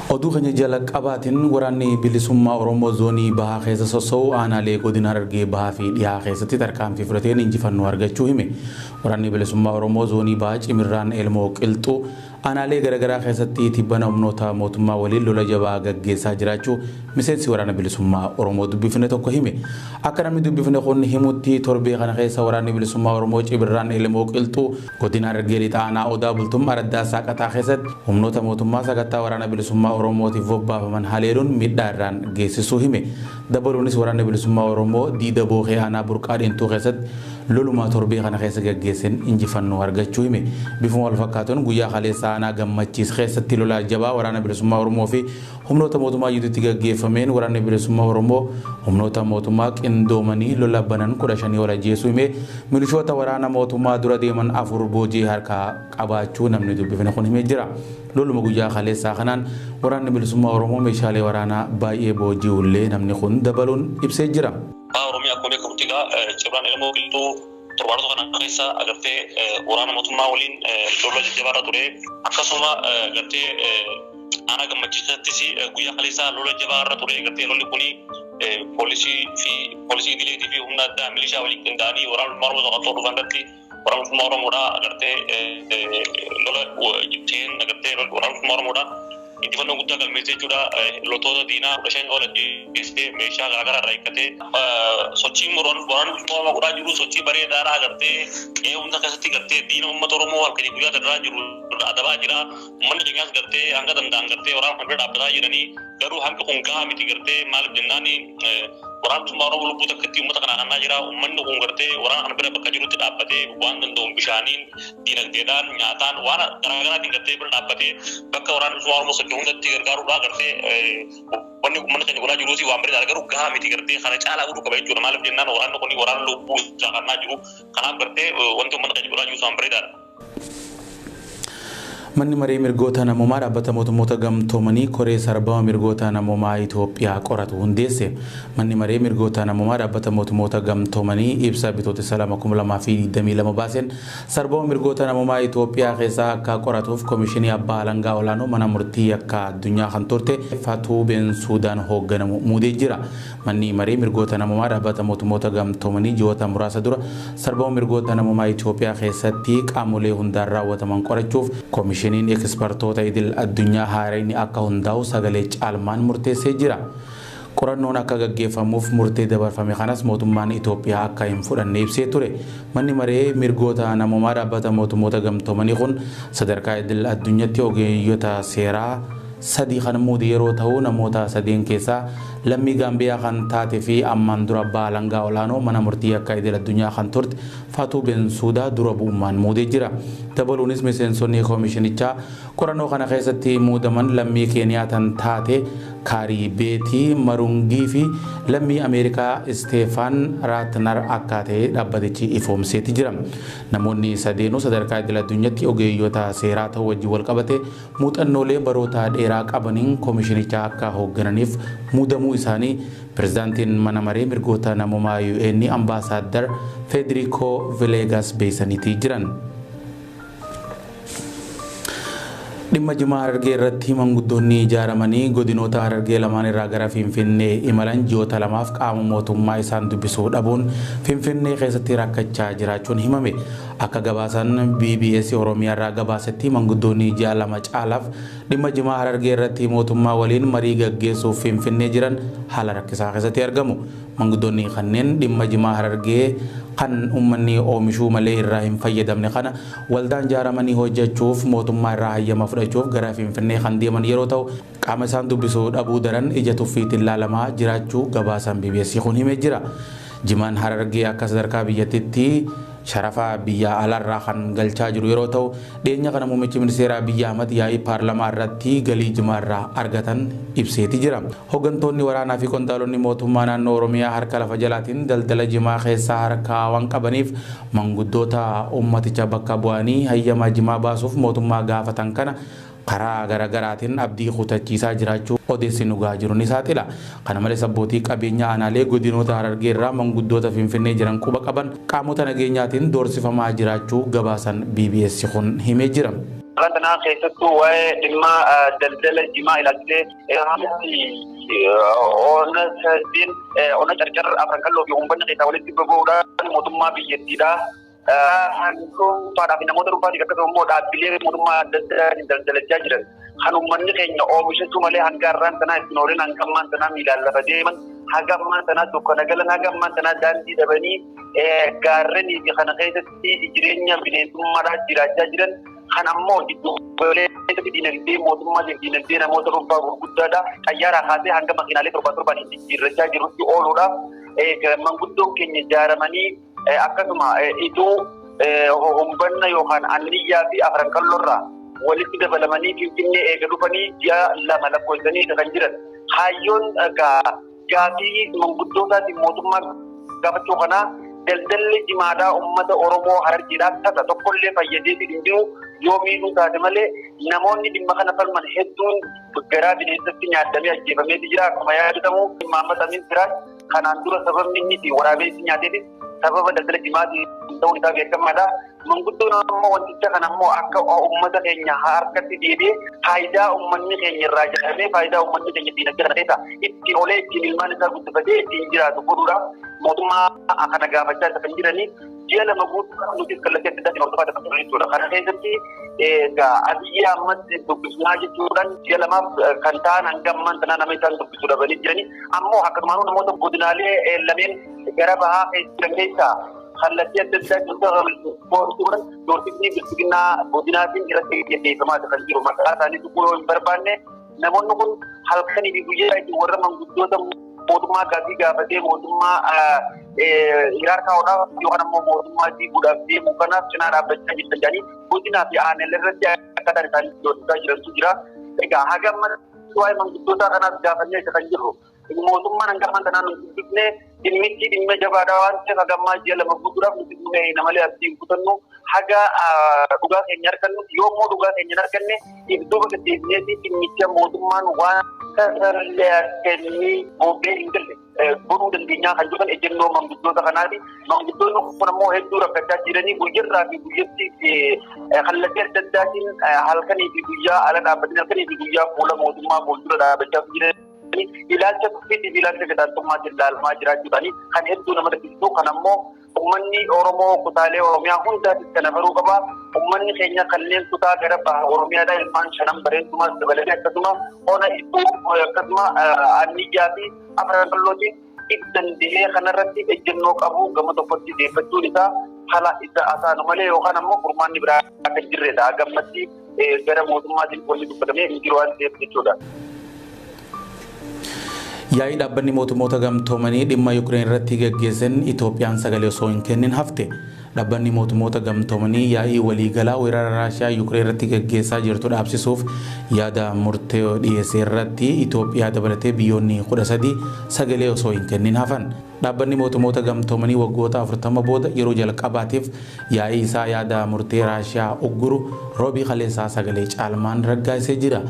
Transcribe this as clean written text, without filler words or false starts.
Oduu keenya jala qabaatiin waraanni bilisummaa Oromoo zoonii bahaa keessa sossoo'u aanaalee godina Harargee bahaa fi dhiyaa keessatti tarkaanfii fudhateen injifannoo argachuu hime. Waraanni bilisummaa Oromoo zoonii bahaa Cimirraan Elmoo Qilxuu aanaalee garaagaraa keessatti tibbana humnoota mootummaa waliin lola jabaa gaggeessaa jiraachuu miseensi waraana bilisummaa Oromoo dubbifne tokko hime. Akka namni dubbifne kun himutti torbee kana keessa waraanni bilisummaa Oromoo Cimirraan Elmoo Qilxuu godina Harargee lixaa aanaa Odaa Bultummaa Araddaa Saaqataa keessatti humnoota mootummaa sagantaa waraana bilisummaa Oromootiif bobbaafaman haleeluun miidhaa irraan geessisuu hime. Dabaluunis waraanni bilisummaa Oromoo diida boohee aanaa burqaa dheentuu keessatti lolumaa torbee kana keessa gaggeessan injifannoo argachuu hime. Bifuma wal fakkaatuun guyyaa kaleessa aanaa Gammachiis keessatti lolaa jabaa waraana bilisummaa Oromoo fi humnoota mootummaa gidduutti gaggeeffameen waraanni bilisummaa Oromoo humnoota mootummaa qindoomanii lola banan 15 ol ajjeesuu hime. Milishoota waraana mootummaa dura deeman 4 boojii harkaa qabaachuu namni dubbifne kun himee jira. Loluma guyyaa kaleessaa kanaan waraanni bilisummaa Oromoo meeshaalee waraanaa baay'ee booji'ullee namni kun dabaluun ibsee jira. Oromiyaa akkuma kurtigaa Cimirraan Elmoo Qilxuu torbaanota kana keessa agartee waraana mootummaa waliin lola jajjabaarra ture. Akkasuma agartee aanaa Gammachiisattis guyyaa kaleessaa lola jabaarra ture. Agartee lolli kuni poolisii idileetii fi humna addaa milishaa waliin qindaa'anii waraana mootummaa Oromoo tokko dhufan irratti waraana mootummaa Oromoodhaa agartee lola jibteen agartee waraana mootummaa Oromoodhaa injifannoo guddaa galmeessee jechuudha. Loltoota diinaa 15 ol ajjeessee meeshaa garaagaraa irraa hiikkatee sochii waraana mootummaa Oromoo godhaa jiru sochii bareedaadhaa agartee hunda keessatti agartee diina uummata Oromoo halkanii guyyaa darbaa jiru adabaa jira. Uummanni keenyaas agartee hanga danda'an agartee waraana kana bira dhaabbataa jiranii garuu hanqi kun gahaa miti agartee maaliif jennaan waraana mootummaa Oromoo lubbuu takkatti uummata kana hannaa jira. Uummanni kun agartee waraana kana bira bakka jirutti dhaabbatee waan danda'uun bishaaniin diinagdeedhaan nyaataan waan garaagaraatiin agartee bira dhaabbatee bakka waraana mootummaa Oromoo sochii hundatti gargaaruudhaa agartee wanni uummanni keenya godhaa jiruuti waan bareedaa garuu gahaa miti agartee kana caalaa godhuu qaba jechuudha. Maaliif jennaan waraanni kun waraana lubbuu isaa hannaa jiru kanaaf agartee wanti uummanni keenya godhaa jiru waan bareedaadha. Manni maree mirgoota namummaa dhaabbata mootummoota gamtoomanii koree sarbama mirgoota namummaa Itoophiyaa qoratu hundeesse. Manni maree mirgoota namummaa dhaabbata mootummoota gamtoomanii ibsa bitootessa 2022 baaseen sarbama mirgoota namummaa Itoophiyaa keessaa akka qoratuuf komishinii abbaa alangaa olaanoo mana murtii akka addunyaa kan turte Fatuu Beensuudaan hoogganamu muudee jira. Manni maree mirgoota namummaa dhaabbata mootummoota gamtoomanii ji'oota muraasa dura sarbama mirgoota namummaa Itoophiyaa keessatti qaamolee hundaan raawwataman qorachuuf komishiniin ekspertoota idil addunyaa haarayni akka hundaa'u sagalee caalmaan murteessee jira. Qorannoon akka gaggeeffamuuf murtee dabarfame kanas mootummaan Itoophiyaa akka hin fudhanne ibsee ture. Manni maree mirgoota namummaa dhaabbata mootummoota gamtoomanii kun sadarkaa idil addunyaatti ogeeyyota seeraa sadii kan muude yeroo ta'u namoota sadeen keessaa lammii Gaambiyaa kan taate fi ammaan dura abbaa alangaa olaanoo mana murtii akka idil addunyaa kan turte Fatuu Beensuudaa dura bu'ummaan muudee jira. Dabaluunis miseensonni komishinichaa qorannoo kana keessatti muudaman lammii Keeniyaa kan taate Kaarii Beetii Marungii fi lammii Ameerikaa Isteefaan Raatnar akka ta'e dhaabbatichi ifoomseeti jira. Namoonni sadeenuu sadarkaa idil addunyaatti ogeeyyota seeraa ta'uu wajjin wal qabate muuxannoolee baroota dheeraa qabaniin komishinichaa akka hooggananiif muudamuu isaanii pirezidaantiin mana maree mirgoota namummaa UN ambaasaadar Federico Villegas beeksisaniiti jiran. Dhimma Jimaa Harargee irratti manguddoonni ijaaramanii godinoota Harargee lamaan irraa gara Finfinnee imalan ji'oota lamaaf qaama mootummaa isaan dubbisuu dhabuun Finfinnee keessatti rakkachaa jiraachuun himame. Akka gabaasan BBS Oromiyaa irraa gabaasetti manguddoonni ji'a lama caalaaf dhimma Jimaa Harargee irratti mootummaa waliin marii gaggeessuuf Finfinnee jiran haala rakkisaa keessatti argamu. Manguddoonni kanneen dhimma Jimaa Harargee kan uummanni oomishuu malee irraa hin fayyadamne kana waldaan ijaaramanii hojjechuuf mootummaa irraa hayyama fudhachuuf gara Finfinnee kan deeman yeroo ta'u qaama isaan dubbisuu dhabuu daran ija tuffiitiin ilaalamaa jiraachuu gabaasan BBS kun himee jira. Jimaan Harargee akka sadarkaa biyyattiitti sharafa biyya alaarraa kan galchaa jiru yeroo ta'u dhiyeenya kana muummichi ministeeraa Abiy Ahmed yaa'ii paarlamaa irratti galii Jimaarraa argatan ibseeti jira. Hooggantoonni waraanaa fi qondaalonni mootummaa naannoo Oromiyaa harka lafa jalaatiin daldala Jimaa keessaa harkaa waan qabaniif manguddoota ummaticha bakka bu'anii hayyama Jimaa baasuuf mootummaa gaafatan kana karaa garaagaraatiin abdii kutachiisaa jiraachuu odeessi nugaa jiru ni saaxila. Kana malees abbootii qabeenyaa aanaalee godinoota Harargee irraa manguddoota Finfinnee jiran quba qaban qaamota nageenyaatiin doorsifamaa jiraachuu gabaasan BBS kun himee jira. Karena kita tuh lima dal jima ilagde ona din ona carcar akan kalau biumpan kita boleh tiba boda mutumma biyetida hanku pada bina motor rupa dikatakan moda pilih mutumma dal jajiran hanu manni kayaknya bisa cuma le anggaran tanah norin anggaman tanah milal rademan hagaman tanah tukana galan hagaman tanah dan di dabani garren di kana kaita di jirenya bine tumara jajiran hanammo itu boleh tapi dinagdi motumma dinagdi na motor rupa gudada ayara hade hanga makinale turba ni jirja jiruti oluda manguddo kenya jaramani akasuma itu hombanna yohan anniya fi afran kallorra walitti dabalamanii finfinnee eegalufanii ji'a lama lakkoofsanii kan jiran hayyoon gaafii manguddootaati mootummaa gaafachuu kanaa daldalli jimaadhaa ummata Oromoo Harargeedhaan tasa tokkollee fayyadeeti hin jiru yoo miidhuu taate malee namoonni dhimma kana falman hedduun garaa bineensatti nyaadamee ajjeefameeti jira akkuma yaadatamu Maammed Amin Siraaj kanaan dura sababni inni waraabessi nyaateetis sababa daldala jimaatii ta'uun isaa beekamaadha. Manguddoon ammoo wanticha kana ammoo akka ummata keenya harkatti deebi'ee faayidaa ummanni keenya irraa jedhamee faayidaa ummanni keenya diinagdee kana keessa ittiin olee ittiin ilmaan isaa guddifatee ittiin jiraatu godhuudha. Mootummaa kana gaafachaa isa kan jiranii ji'a lama guutuu nuti kallattii adda addaatiin hordofaa kan jiran jechuudha. Kana keessatti Abiyyi Ahmad dubbisnaa jechuudhaan ji'a lamaaf kan ta'an hanga ammaan tanaa nama isaan dubbisuu dhabanii jiranii ammoo akkasumaan namoota godinaalee lameen gara bahaa keessaa kallattii adda addaa jechuudha doorsiisni bilbilinaa godinaatiin irratti gaggeeffamaa kan jiru maqaa isaanii tuquu yoo hin barbaanne namoonni kun halkanii fi guyyaa itti warra manguddoota mootummaa gaafii gaafatee mootummaa hiraarkaa'uudhaaf yookaan ammoo mootummaa diiguudhaaf deemuu kanaaf cinaa dhaabbachaa jirtan jedhanii godinaa fi aanaalee irratti akkaataan isaanii doorsisaa jirantu jira. Egaa haga amma waa'ee manguddoota kanaaf gaafannee isa kan jirru mootummaan hanga ammaa kanaan dubbifne dhimmichi dhimma jabaadhaa waan ta'eef haga ammaa ji'a lama guutuudhaaf nuti dhumee malee abdiin kutannu haga dhugaa keenya argannu yoommoo dhugaa keenya hin arganne ibduu bakka deebineeti dhimmicha mootummaan waan kennii bobbee hin galle godhuu dandeenyaa kan jedhan ejjennoo manguddoota kanaati. Manguddoonni kun ammoo hedduu rakkachaa jiranii guyyarraa fi guyyatti kallattii adda addaatiin halkanii fi guyyaa ala dhaabbatanii halkanii fi guyyaa fuula mootummaa fuuldura dhaabbachaa jiran. Ilaalcha tuffii fi ilaalcha gadaantummaatiin ilaalmaa jiraachuudhaani kan hedduu nama dhaqqisiisu kan ammoo ummanni Oromoo kutaalee Oromiyaa hundaatis kana baruu qaba. Ummanni keenya kanneen kutaa gara baha Oromiyaadhaa ilmaan shanan bareeddumas dabalatee akkasuma ona iddoo akkasuma Anniyyaa fi Afran Qallootiin danda'ee kanarratti ejjennoo qabu gama tokkotti deeffachuun isaa haala isa asaanu malee yookaan ammoo furmaanni biraa akka jirredha. Gammatti gara mootummaatiin wanni dubbatamee hin jiru waan ta'eef jechuudha. Yaa'ii dhaabbanni mootummoota gamtoomanii dhimma Yuukireen irratti gaggeessan Itoophiyaan sagalee osoo hin kennin hafte. Dhaabbanni mootummoota gamtoomanii yaa'ii waliigalaa weerara Raashiyaa Yuukireen irratti gaggeessaa jirtu dhaabsisuuf yaada murtee dhiyeessee irratti Itoophiyaa dabalatee biyyoonni 13 sagalee osoo hin kennin hafan. Dhaabbanni mootummoota gamtoomanii waggoota 40 booda yeroo jalqabaatiif yaa'ii isaa yaada murtee Raashiyaa ugguru roobii kaleessaa sagalee caalmaan raggaasisee jira.